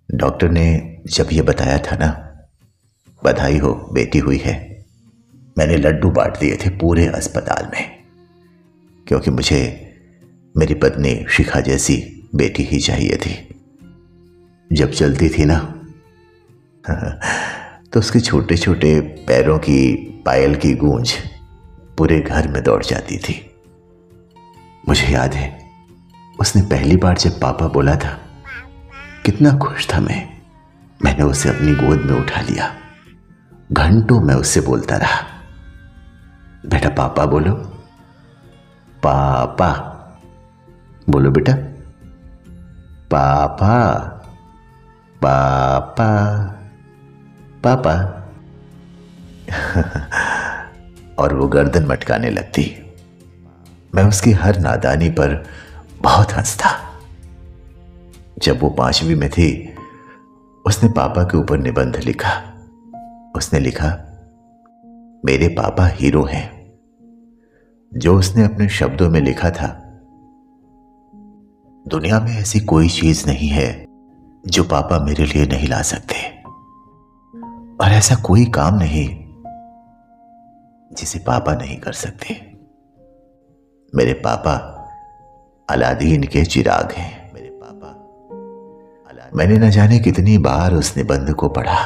Doctor ने जब ये बताया था ना, बधाई हो बेटी हुई है, मैंने लड्डू बांट दिए थे पूरे अस्पताल में, क्योंकि मुझे मेरी पत्नी शिखा जैसी बेटी ही चाहिए थी। जब चलती थी ना तो उसके छोटे छोटे पैरों की पायल की गूंज पूरे घर में दौड़ जाती थी। मुझे याद है उसने पहली बार जब पापा बोला था, कितना खुश था मैंने उसे अपनी गोद में उठा लिया। घंटों मैं उससे बोलता रहा, बेटा पापा बोलो, पापा बोलो बेटा, पापा पापा पापा और वो गर्दन मटकाने लगती। मैं उसकी हर नादानी पर बहुत हंसता। जब वो 5वीं में थी, उसने पापा के ऊपर निबंध लिखा। उसने लिखा, मेरे पापा हीरो हैं। जो उसने अपने शब्दों में लिखा था, दुनिया में ऐसी कोई चीज नहीं है जो पापा मेरे लिए नहीं ला सकते, और ऐसा कोई काम नहीं जिसे पापा नहीं कर सकते। मेरे पापा अलादीन के चिराग हैं। मेरे पापा मैंने न जाने कितनी बार उस निबंध को पढ़ा,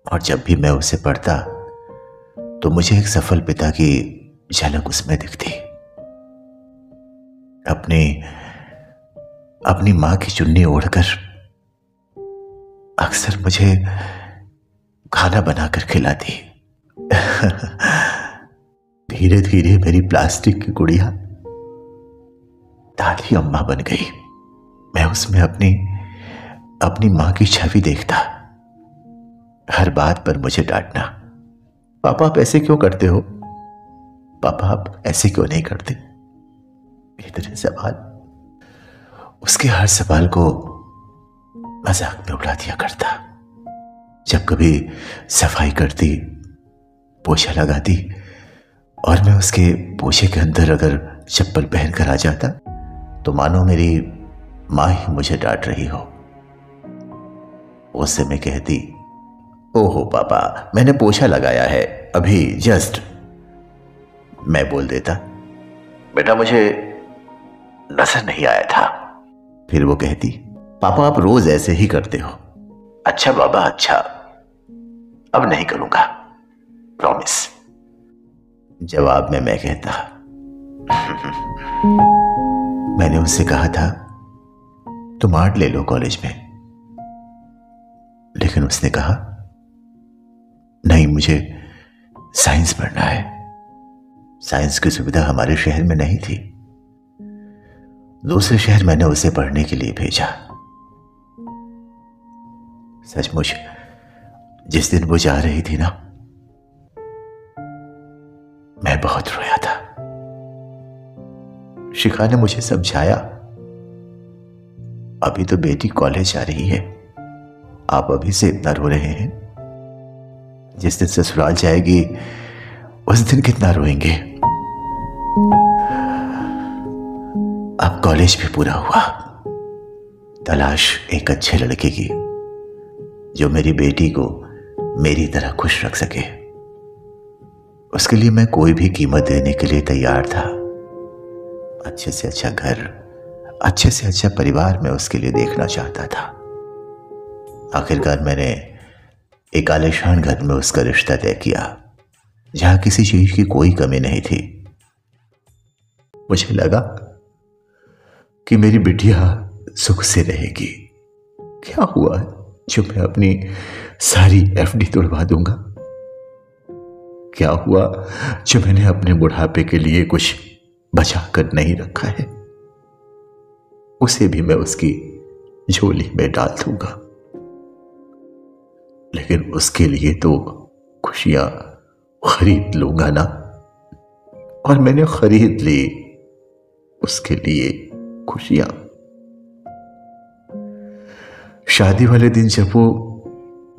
और जब भी मैं उसे पढ़ता तो मुझे एक सफल पिता की झलक उसमें दिखती। अपनी मां की चुन्नी ओढ़कर अक्सर मुझे खाना बनाकर खिलाती। धीरे धीरे मेरी प्लास्टिक की गुड़िया दादी अम्मा बन गई। मैं उसमें अपनी मां की छवि देखता। हर बात पर मुझे डांटना, पापा आप ऐसे क्यों करते हो, पापा आप ऐसे क्यों नहीं करते। इतने सवाल, उसके हर सवाल को मजाक में उड़ा दिया करता। जब कभी सफाई करती, पोछा लगाती, और मैं उसके पोछे के अंदर अगर चप्पल पहनकर आ जाता तो मानो मेरी मां ही मुझे डांट रही हो। उससे मैं कहती, ओहो पापा मैंने पोछा लगाया है अभी जस्ट। मैं बोल देता, बेटा मुझे नजर नहीं आया था। फिर वो कहती, पापा आप रोज ऐसे ही करते हो। अच्छा बाबा अच्छा, अब नहीं करूंगा, प्रॉमिस। जवाब में मैं कहता, मैंने उससे कहा था तुम आर्ट ले लो कॉलेज में, लेकिन उसने कहा नहीं मुझे साइंस पढ़ना है। साइंस की सुविधा हमारे शहर में नहीं थी। दूसरे शहर मैंने उसे पढ़ने के लिए भेजा। सचमुच जिस दिन वो जा रही थी ना, मैं बहुत रोया था। शिखा ने मुझे समझाया, अभी तो बेटी कॉलेज जा रही है, आप अभी से इतना रो रहे हैं, जिस दिन ससुराल जाएगी उस दिन कितना रोएंगे। अब कॉलेज भी पूरा हुआ। तलाश एक अच्छे लड़के की जो मेरी बेटी को मेरी तरह खुश रख सके। उसके लिए मैं कोई भी कीमत देने के लिए तैयार था। अच्छे से अच्छा घर, अच्छे से अच्छा परिवार मैं उसके लिए देखना चाहता था। आखिरकार मैंने एक आलीशान घर में उसका रिश्ता तय किया, जहां किसी चीज की कोई कमी नहीं थी। मुझे लगा कि मेरी बिटिया सुख से रहेगी। क्या हुआ जो मैं अपनी सारी एफडी तोड़वा दूंगा? क्या हुआ जो मैंने अपने बुढ़ापे के लिए कुछ बचा कर नहीं रखा है? उसे भी मैं उसकी झोली में डाल दूंगा। लेकिन उसके लिए तो खुशियां खरीद लूंगा ना, और मैंने खरीद ली उसके लिए खुशियां। शादी वाले दिन जब वो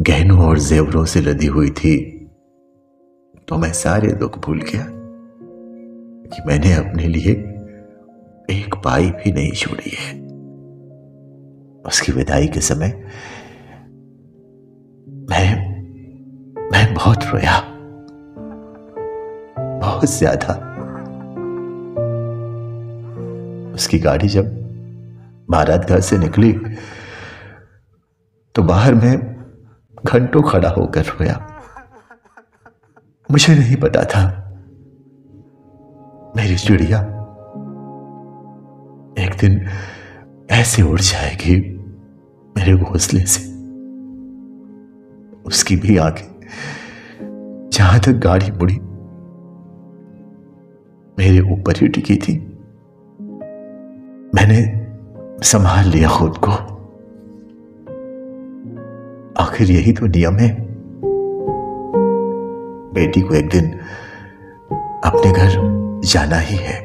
गहनों और जेवरों से लदी हुई थी, तो मैं सारे दुख भूल गया कि मैंने अपने लिए एक पाई भी नहीं छोड़ी है। उसकी विदाई के समय मैं बहुत रोया, बहुत ज्यादा। उसकी गाड़ी जब बारात घर से निकली तो बाहर मैं घंटों खड़ा होकर रोया। मुझे नहीं पता था मेरी चिड़िया एक दिन ऐसे उड़ जाएगी मेरे घोंसले से। उसकी भी आंखें जहां तक गाड़ी मुड़ी मेरे ऊपर ही टिकी थी। मैंने संभाल लिया खुद को। आखिर यही तो नियम है, बेटी को एक दिन अपने घर जाना ही है।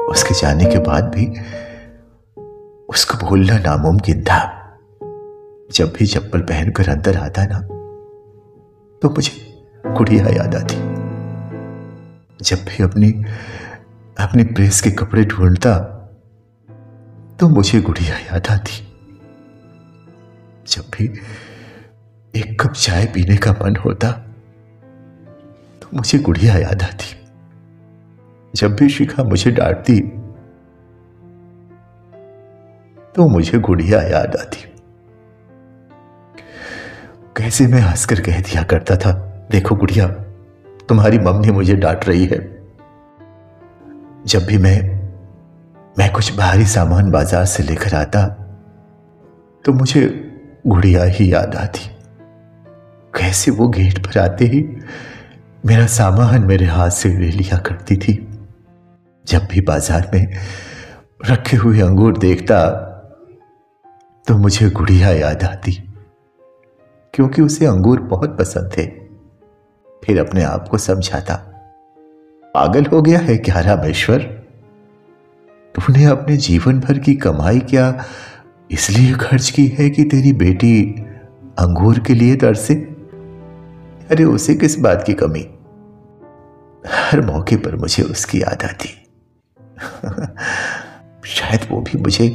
उसके जाने के बाद भी उसको भूलना नामुमकिन था। जब भी चप्पल पहनकर अंदर आता ना तो मुझे गुड़िया याद आती। जब भी अपनी प्रेस के कपड़े ढूंढता तो मुझे गुड़िया याद आती। जब भी एक कप चाय पीने का मन होता तो मुझे गुड़िया याद आती। जब भी शिखा मुझे डांटती तो मुझे गुड़िया याद आती। कैसे मैं हंसकर कह दिया करता था, देखो गुड़िया, तुम्हारी मम्मी मुझे डांट रही है। जब भी मैं कुछ भारी सामान बाजार से लेकर आता तो मुझे गुड़िया ही याद आती। कैसे वो गेट पर आते ही मेरा सामान मेरे हाथ से ले लिया करती थी। जब भी बाजार में रखे हुए अंगूर देखता तो मुझे गुड़िया याद आती, क्योंकि उसे अंगूर बहुत पसंद थे। फिर अपने आप को समझाता, पागल हो गया है क्या रामेश्वर? तूने अपने जीवन भर की कमाई क्या इसलिए खर्च की है कि तेरी बेटी अंगूर के लिए तरसे? अरे उसे किस बात की कमी? हर मौके पर मुझे उसकी याद आती। शायद वो भी मुझे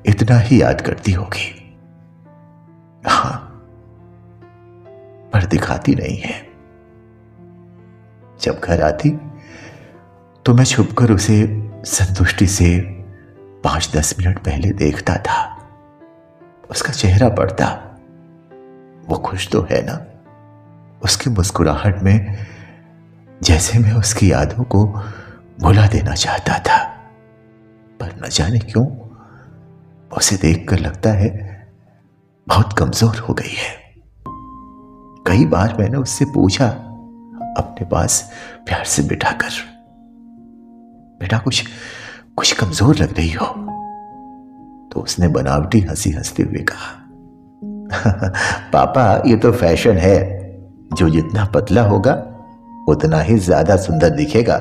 इतना ही याद करती होगी। हाँ, पर दिखाती नहीं है। जब घर आती तो मैं छुपकर उसे संतुष्टि से 5-10 मिनट पहले देखता था। उसका चेहरा पड़ता, वो खुश तो है ना? उसकी मुस्कुराहट में जैसे मैं उसकी यादों को भुला देना चाहता था, पर न जाने क्यों उसे देखकर लगता है बहुत कमजोर हो गई है। कई बार मैंने उससे पूछा अपने पास प्यार से बिठाकर, बेटा कुछ कमजोर लग रही हो। तो उसने बनावटी हंसी हंसते हुए कहा, पापा ये तो फैशन है, जो जितना पतला होगा उतना ही ज्यादा सुंदर दिखेगा।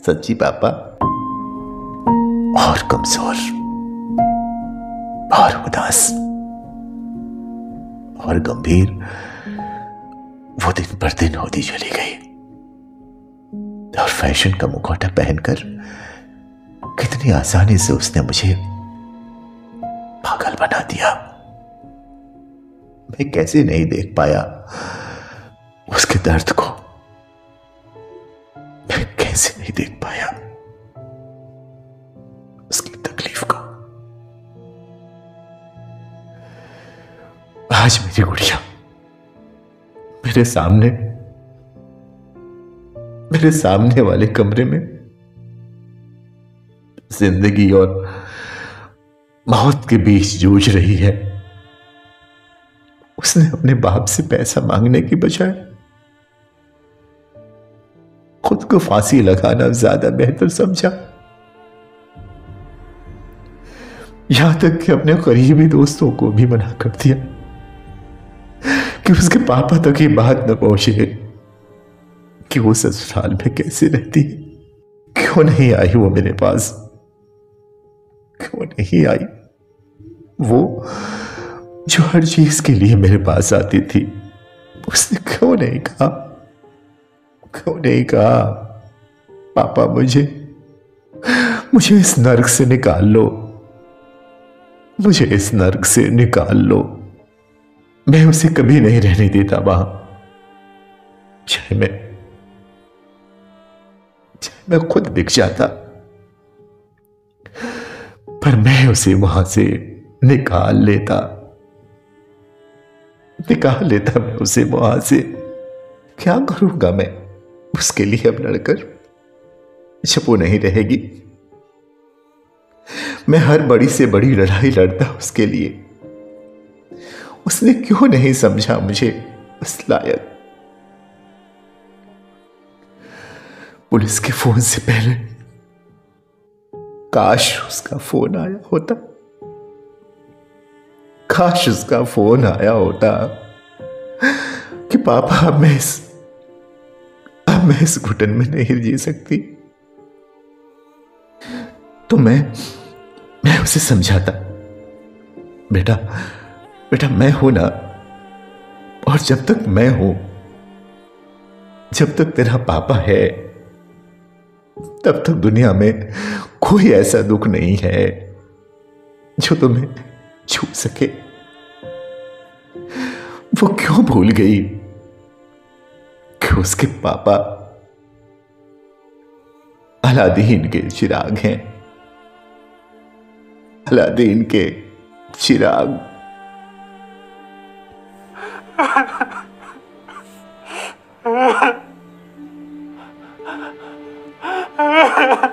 सच्ची पापा। और कमजोर और उदास और गंभीर वो दिन पर दिन होती चली गई। और फैशन का मुखौटा पहनकर कितनी आसानी से उसने मुझे पागल बना दिया। मैं कैसे नहीं देख पाया उसके दर्द को, मैं कैसे नहीं देख पाया उसकी तकलीफ को। आज मेरी गुड़िया मेरे सामने वाले कमरे में जिंदगी और मौत के बीच जूझ रही है। उसने अपने बाप से पैसा मांगने की बजाय खुद को फांसी लगाना ज्यादा बेहतर समझा। यहां तक कि अपने करीबी दोस्तों को भी मना कर दिया कि उसके पापा तक ये बात न पहुंचे कि वो ससुराल में कैसे रहती है। क्यों नहीं आई वो मेरे पास? क्यों नहीं आई वो जो हर चीज के लिए मेरे पास आती थी? उसने क्यों नहीं कहा पापा मुझे इस नर्क से निकाल लो, मुझे इस नर्क से निकाल लो। मैं उसे कभी नहीं रहने देता वहां, चाहे मैं खुद बिक जाता, पर मैं उसे वहां से निकाल लेता, निकाल लेता मैं उसे वहां से। क्या करूंगा मैं उसके लिए अब लड़कर, जब वो नहीं रहेगी? मैं हर बड़ी से बड़ी लड़ाई लड़ता उसके लिए, उसने क्यों नहीं समझा मुझे उस लायक? पुलिस के फोन से पहले काश उसका फोन आया होता, काश उसका फोन आया होता कि पापा अब मैं इस घुटन में नहीं जी सकती। तो मैं उसे समझाता, बेटा बेटा मैं हूं ना, और जब तक मैं हूं, जब तक तेरा पापा है, तब तक दुनिया में कोई ऐसा दुख नहीं है जो तुम्हें छू सके। वो क्यों भूल गई कि उसके पापा अलादीन के चिराग हैं, अलादीन के चिराग। Ha ha ha!